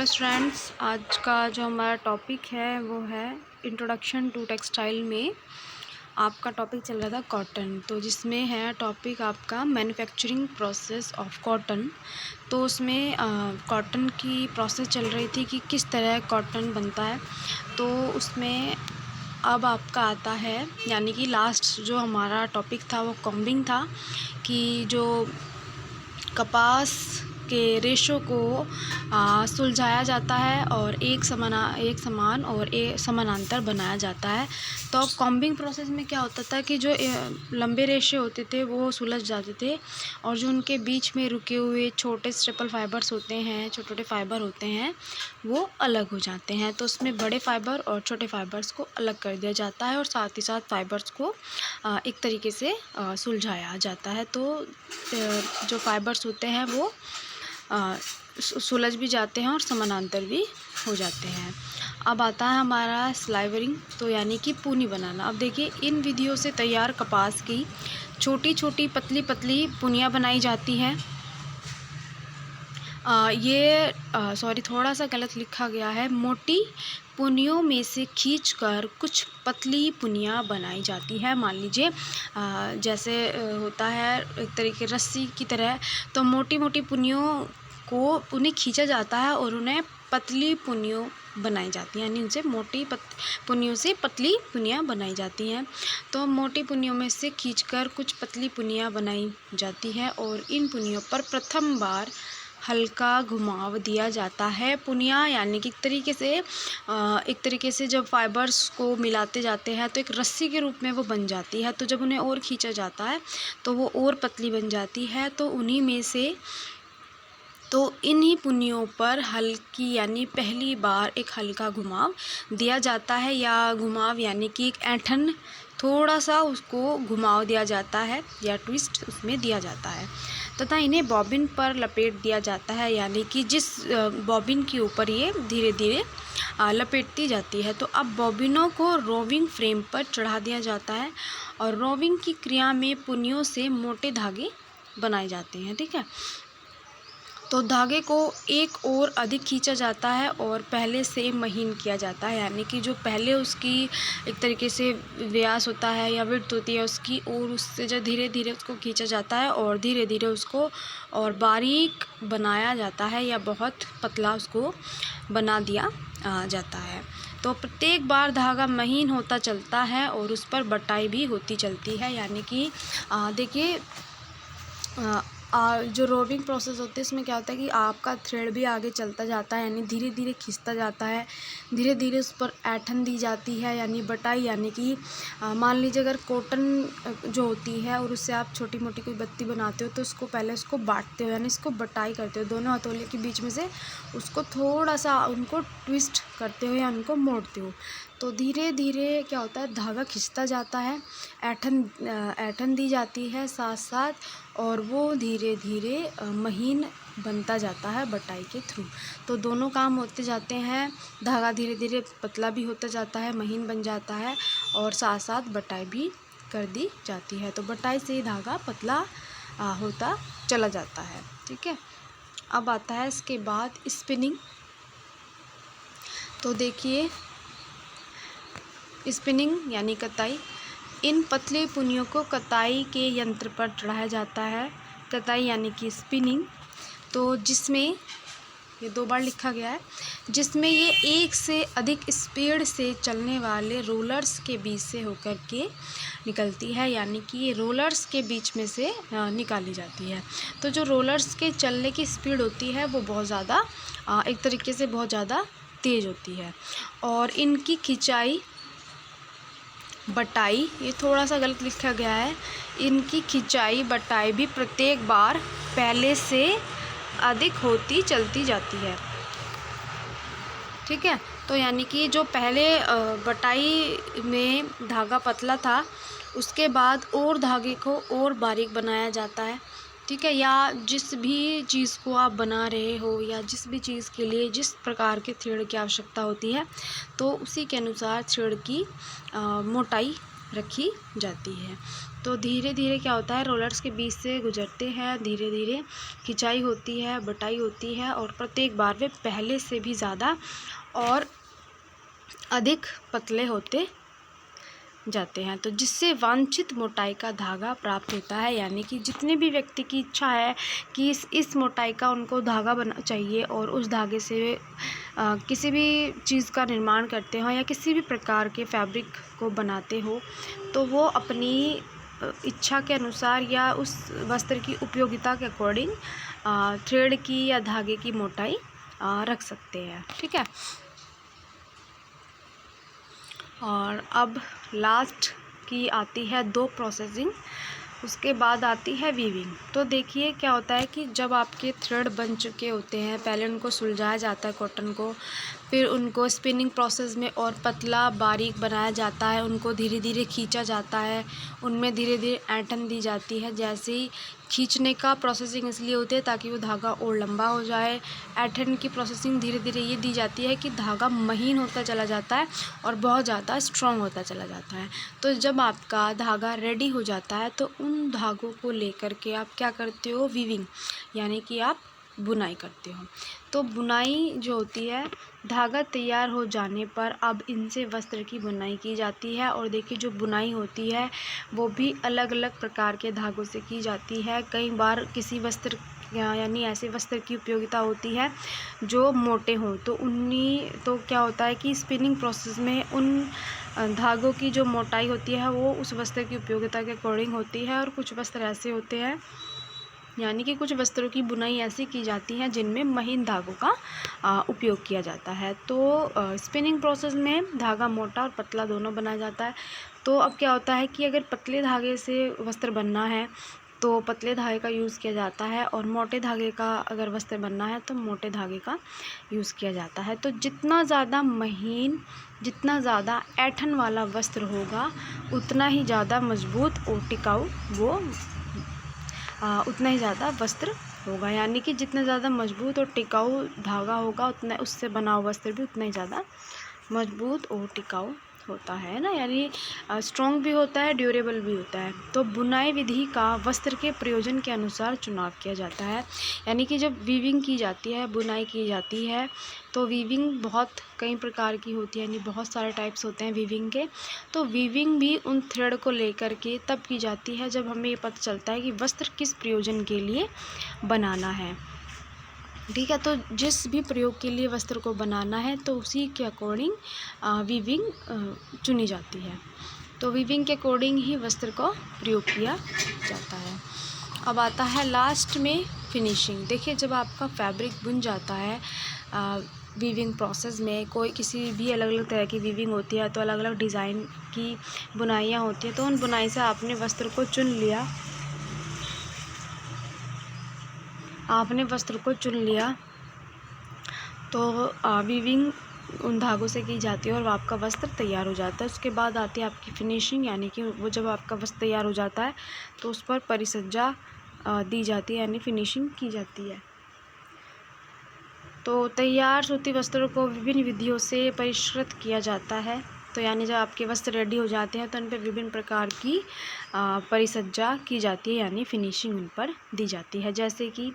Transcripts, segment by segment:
Hello students, आज का जो हमारा टॉपिक है वो है इंट्रोडक्शन टू टेक्सटाइल में आपका टॉपिक चल रहा था कॉटन। तो जिसमें है टॉपिक आपका मैन्युफैक्चरिंग प्रोसेस ऑफ कॉटन। तो उसमें कॉटन की प्रोसेस चल रही थी कि किस तरह कॉटन बनता है। तो उसमें अब आपका आता है, यानी कि लास्ट जो हमारा टॉपिक था वो कॉम्बिंग था, कि जो कपास के रेशों को सुलझाया जाता है और एक समान और समानांतर बनाया जाता है। तो कॉम्बिंग प्रोसेस में क्या होता था कि जो लंबे रेशे होते थे वो सुलझ जाते थे, और जो उनके बीच में रुके हुए छोटे स्टेपल फाइबर्स होते हैं, छोटे छोटे फाइबर होते हैं, वो अलग हो जाते हैं। तो उसमें बड़े फाइबर और छोटे फाइबर्स को अलग कर दिया जाता है और साथ ही साथ फाइबर्स को एक तरीके से सुलझाया जाता है। तो जो फाइबर्स होते हैं वो सुलझ भी जाते हैं और समानांतर भी हो जाते हैं। अब आता है हमारा स्लाइवरिंग, तो यानी कि पूनी बनाना। अब देखिए, इन विधियों से तैयार कपास की छोटी छोटी पतली पतली पुनियाँ बनाई जाती हैं। सॉरी, थोड़ा सा गलत लिखा गया है। मोटी पुनियों में से खींचकर कुछ पतली पुनियाँ बनाई जाती है। मान लीजिए जैसे होता है एक तरीके रस्सी की तरह, तो मोटी मोटी पुनियों को उन्हें खींचा जाता है और उन्हें पतली पुनियों बनाई जाती हैं, यानी उनसे पुनियों से पतली पुनियाँ बनाई जाती हैं। तो मोटी पुनियों में से खींचकर कुछ पतली पुनियाँ बनाई जाती है और इन पुनियों पर प्रथम बार हल्का घुमाव दिया जाता है। पुनिया यानी कि एक तरीके से जब फाइबर्स को मिलाते जाते हैं तो एक रस्सी के रूप में वो बन जाती है। तो जब उन्हें और खींचा जाता है तो वो और पतली बन जाती है। तो इन्हीं पुनियों पर हल्की यानी पहली बार एक हल्का घुमाव दिया जाता है, या घुमाव यानी कि एक ऐंठन, थोड़ा सा उसको घुमाव दिया जाता है या ट्विस्ट उसमें दिया जाता है, तथा इन्हें बॉबिन पर लपेट दिया जाता है, यानी कि जिस बॉबिन के ऊपर ये धीरे धीरे लपेटती जाती है। तो अब बॉबिनों को रोविंग फ्रेम पर चढ़ा दिया जाता है और रोविंग की क्रिया में पुनियों से मोटे धागे बनाए जाते हैं। ठीक है, तो धागे को एक और अधिक खींचा जाता है और पहले से महीन किया जाता है, यानी कि जो पहले उसकी एक तरीके से व्यास होता है या विड्थ होती है उसकी, और उससे जो धीरे धीरे उसको खींचा जाता है और धीरे धीरे उसको और बारीक बनाया जाता है या बहुत पतला उसको बना दिया जाता है। तो प्रत्येक बार धागा महीन होता चलता है और उस पर बटाई भी होती चलती है, यानी कि देखिए जो रोविंग प्रोसेस होती है इसमें क्या होता है कि आपका थ्रेड भी आगे चलता जाता है, यानी धीरे धीरे खिंचता जाता है, धीरे धीरे उस पर ऐंठन दी जाती है, यानी बटाई। यानी कि मान लीजिए अगर कॉटन जो होती है और उससे आप छोटी मोटी कोई बत्ती बनाते हो तो उसको पहले उसको बांटते हो, यानी इसको बटाई करते हो, दोनों हथौले के बीच में से उसको थोड़ा सा उनको ट्विस्ट करते हो या उनको मोड़ते हो। तो धीरे धीरे क्या होता है, धागा खिंचता जाता है, ऐंठन दी जाती है साथ साथ, और वो धीरे धीरे महीन बनता जाता है बटाई के थ्रू। तो दोनों काम होते जाते हैं, धागा धीरे धीरे पतला भी होता जाता है, महीन बन जाता है, और साथ साथ बटाई भी कर दी जाती है। तो बटाई से ही धागा पतला होता चला जाता है। ठीक है, अब आता है इसके बाद स्पिनिंग। तो देखिए, स्पिनिंग यानी कताई। इन पतली पुनियों को कताई के यंत्र पर चढ़ाया जाता है। कताई यानी कि स्पिनिंग, तो जिसमें ये 2 बार लिखा गया है, जिसमें ये एक से अधिक स्पीड से चलने वाले रोलर्स के बीच से होकर के निकलती है, यानी कि ये रोलर्स के बीच में से निकाली जाती है। तो जो रोलर्स के चलने की स्पीड होती है वो बहुत ज़्यादा एक तरीके से बहुत ज़्यादा तेज़ होती है, और इनकी खिंचाई बटाई, ये थोड़ा सा गलत लिखा गया है, इनकी खिंचाई बटाई भी प्रत्येक बार पहले से अधिक होती चलती जाती है। ठीक है, तो यानी कि जो पहले बटाई में धागा पतला था उसके बाद और धागे को और बारीक बनाया जाता है। ठीक है, या जिस भी चीज़ को आप बना रहे हो या जिस भी चीज़ के लिए जिस प्रकार के थ्रेड की आवश्यकता होती है तो उसी के अनुसार थ्रेड की मोटाई रखी जाती है। तो धीरे धीरे क्या होता है, रोलर्स के बीच से गुजरते हैं, धीरे धीरे खिंचाई होती है, बटाई होती है और प्रत्येक बार वे पहले से भी ज़्यादा और अधिक पतले होते जाते हैं, तो जिससे वांछित मोटाई का धागा प्राप्त होता है। यानी कि जितने भी व्यक्ति की इच्छा है कि इस मोटाई का उनको धागा बना चाहिए और उस धागे से किसी भी चीज़ का निर्माण करते हो या किसी भी प्रकार के फैब्रिक को बनाते हो, तो वो अपनी इच्छा के अनुसार या उस वस्त्र की उपयोगिता के अकॉर्डिंग थ्रेड की या धागे की मोटाई रख सकते हैं। ठीक है। और अब लास्ट की आती है 2 प्रोसेसिंग, उसके बाद आती है वीविंग। तो देखिए क्या होता है कि जब आपके थ्रेड बन चुके होते हैं, पहले उनको सुलझाया जाता है कॉटन को, फिर उनको स्पिनिंग प्रोसेस में और पतला बारीक बनाया जाता है, उनको धीरे धीरे खींचा जाता है, उनमें धीरे धीरे ऐंठन दी जाती है। जैसे ही खींचने का प्रोसेसिंग इसलिए होती है ताकि वो धागा और लंबा हो जाए। ऐंठन की प्रोसेसिंग धीरे धीरे ये दी जाती है कि धागा महीन होता चला जाता है और बहुत ज़्यादा स्ट्रॉन्ग होता चला जाता है। तो जब आपका धागा रेडी हो जाता है तो उन धागों को लेकर के आप क्या करते हो, वीविंग, यानी कि आप बुनाई करते हो। तो बुनाई जो होती है, धागा तैयार हो जाने पर अब इनसे वस्त्र की बुनाई की जाती है। और देखिए जो बुनाई होती है वो भी अलग अलग प्रकार के धागों से की जाती है। कई बार किसी वस्त्र यानी ऐसे वस्त्र की उपयोगिता होती है जो मोटे हों, तो क्या होता है कि स्पिनिंग प्रोसेस में उन धागों की जो मोटाई होती है वो उस वस्त्र की उपयोगिता के अकॉर्डिंग होती है। और कुछ वस्त्र ऐसे होते हैं, यानी कि कुछ वस्त्रों की बुनाई ऐसी की जाती है जिनमें महीन धागों का उपयोग किया जाता है। तो स्पिनिंग प्रोसेस में धागा मोटा और पतला दोनों बनाया जाता है। तो अब क्या होता है कि अगर पतले धागे से वस्त्र बनना है तो पतले धागे का यूज़ किया जाता है, और मोटे धागे का अगर वस्त्र बनना है तो मोटे धागे का यूज़ किया जाता है। तो जितना ज़्यादा महीन, जितना ज़्यादा ऐंठन वाला वस्त्र होगा उतना ही ज़्यादा मजबूत और टिकाऊ वो उतना ही ज़्यादा वस्त्र होगा। यानी कि जितना ज़्यादा मजबूत और टिकाऊ धागा होगा उतना उससे बना हुआ वस्त्र भी उतना ही ज़्यादा मजबूत और टिकाऊ होता है ना, यानी स्ट्रॉन्ग भी होता है, ड्यूरेबल भी होता है। तो बुनाई विधि का वस्त्र के प्रयोजन के अनुसार चुनाव किया जाता है। यानी कि जब वीविंग की जाती है, बुनाई की जाती है, तो वीविंग बहुत कई प्रकार की होती है, यानी बहुत सारे टाइप्स होते हैं वीविंग के। तो वीविंग भी उन थ्रेड को लेकर के तब की जाती है जब हमें ये पता चलता है कि वस्त्र किस प्रयोजन के लिए बनाना है। ठीक है। तो जिस भी प्रयोग के लिए वस्त्र को बनाना है तो उसी के अकॉर्डिंग वीविंग चुनी जाती है। तो वीविंग के अकॉर्डिंग ही वस्त्र को प्रयोग किया जाता है। अब आता है लास्ट में फिनिशिंग। देखिए जब आपका फैब्रिक बुन जाता है वीविंग प्रोसेस में, कोई किसी भी अलग अलग तरह की वीविंग होती है, तो अलग अलग डिज़ाइन की बुनाइयाँ होती हैं। तो उन बुनाई से आपने वस्त्र को चुन लिया, तो वीविंग उन धागों से की जाती है और आपका वस्त्र तैयार हो जाता है। उसके बाद आती है आपकी फिनिशिंग, यानी कि वो जब आपका वस्त्र तैयार हो जाता है तो उस पर परिसज्जा दी जाती है, यानी फिनिशिंग की जाती है। तो तैयार सूती वस्त्रों को विभिन्न विधियों से परिष्कृत किया जाता है। तो यानी जब आपके वस्त्र रेडी हो जाते हैं तो उन पर विभिन्न प्रकार की परिसज्जा की जाती है, यानी फिनिशिंग उन पर दी जाती है। जैसे कि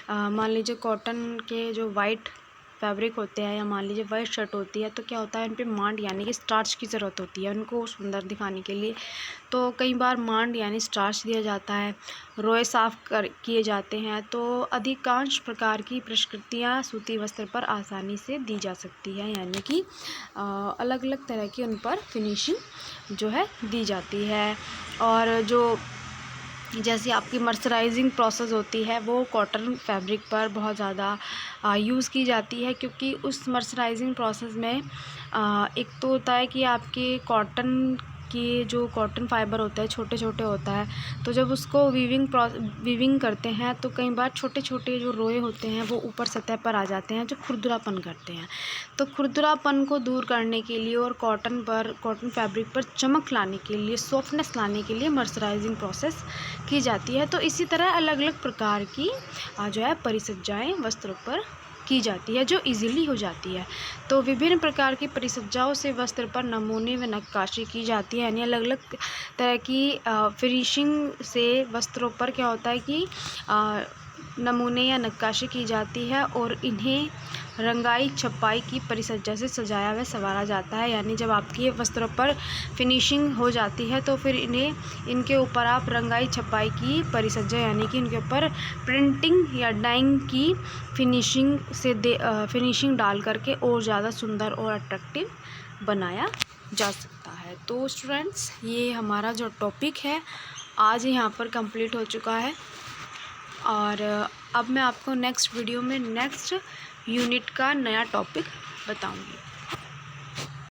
मान लीजिए कॉटन के जो वाइट फैब्रिक होते हैं या मान लीजिए वाइट शर्ट होती है, तो क्या होता है उन पर मांड यानी कि स्टार्च की ज़रूरत होती है उनको सुंदर दिखाने के लिए। तो कई बार मांड यानी स्टार्च दिया जाता है, रोए साफ किए जाते हैं। तो अधिकांश प्रकार की प्रकृतियाँ सूती वस्त्र पर आसानी से दी जा सकती है, यानी कि अलग अलग तरह की उन पर फिनिशिंग जो है दी जाती है। और जो जैसे आपकी मर्सराइजिंग प्रोसेस होती है वो कॉटन फैब्रिक पर बहुत ज़्यादा यूज़ की जाती है, क्योंकि उस मर्सराइजिंग प्रोसेस में एक तो होता है कि आपके कॉटन की जो कॉटन फाइबर होता है छोटे छोटे होता है, तो जब उसको वीविंग करते हैं तो कई बार छोटे छोटे जो रोए होते हैं वो ऊपर सतह पर आ जाते हैं जो खुरदुरापन करते हैं। तो खुरदुरापन को दूर करने के लिए और कॉटन फैब्रिक पर चमक लाने के लिए, सॉफ्टनेस लाने के लिए मर्सराइजिंग प्रोसेस की जाती है। तो इसी तरह अलग अलग प्रकार की जो है परिसज्जाएँ वस्त्रों पर की जाती है, जो इजीली हो जाती है। तो विभिन्न प्रकार की परिसज्जाओं से वस्त्र पर नमूने व नक्काशी की जाती है, यानी अलग अलग तरह की फिनिशिंग से वस्त्रों पर क्या होता है कि नमूने या नक्काशी की जाती है और इन्हें रंगाई छपाई की परिसज्जा से सजाया व संवारा जाता है। यानी जब आपकी ये वस्त्रों पर फिनिशिंग हो जाती है तो फिर इनके ऊपर आप रंगाई छपाई की परिसज्जा यानी कि इनके ऊपर प्रिंटिंग या डाइंग की फिनिशिंग डाल करके और ज़्यादा सुंदर और अट्रैक्टिव बनाया जा सकता है। तो स्टूडेंट्स, ये हमारा जो टॉपिक है आज यहाँ पर कंप्लीट हो चुका है और अब मैं आपको नेक्स्ट वीडियो में नेक्स्ट यूनिट का नया टॉपिक बताऊंगी।